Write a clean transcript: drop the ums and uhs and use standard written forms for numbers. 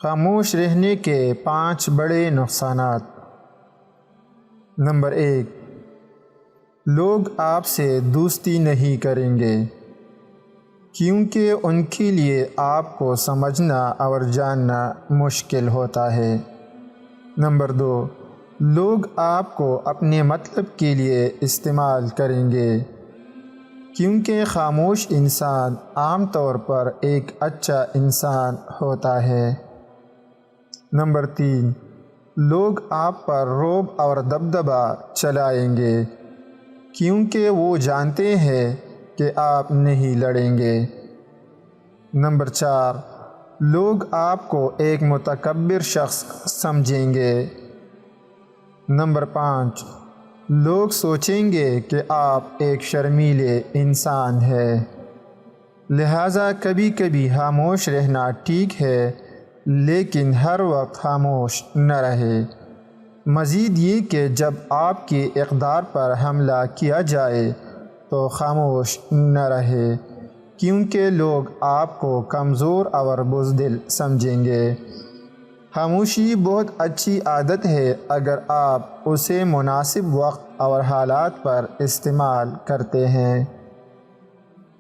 خاموش رہنے کے 5 بڑے نقصانات۔ نمبر 1، لوگ آپ سے دوستی نہیں کریں گے کیونکہ ان کے لیے آپ کو سمجھنا اور جاننا مشکل ہوتا ہے۔ نمبر 2، لوگ آپ کو اپنے مطلب کے لیے استعمال کریں گے کیونکہ خاموش انسان عام طور پر ایک اچھا انسان ہوتا ہے۔ نمبر 3، لوگ آپ پر رعب اور دبدبہ چلائیں گے کیونکہ وہ جانتے ہیں کہ آپ نہیں لڑیں گے۔ نمبر 4، لوگ آپ کو ایک متکبر شخص سمجھیں گے۔ نمبر 5، لوگ سوچیں گے کہ آپ ایک شرمیلے انسان ہیں، لہٰذا کبھی کبھی خاموش رہنا ٹھیک ہے لیکن ہر وقت خاموش نہ رہے۔ مزید یہ کہ جب آپ کی اقدار پر حملہ کیا جائے تو خاموش نہ رہے کیونکہ لوگ آپ کو کمزور اور بزدل سمجھیں گے۔ خاموشی بہت اچھی عادت ہے اگر آپ اسے مناسب وقت اور حالات پر استعمال کرتے ہیں۔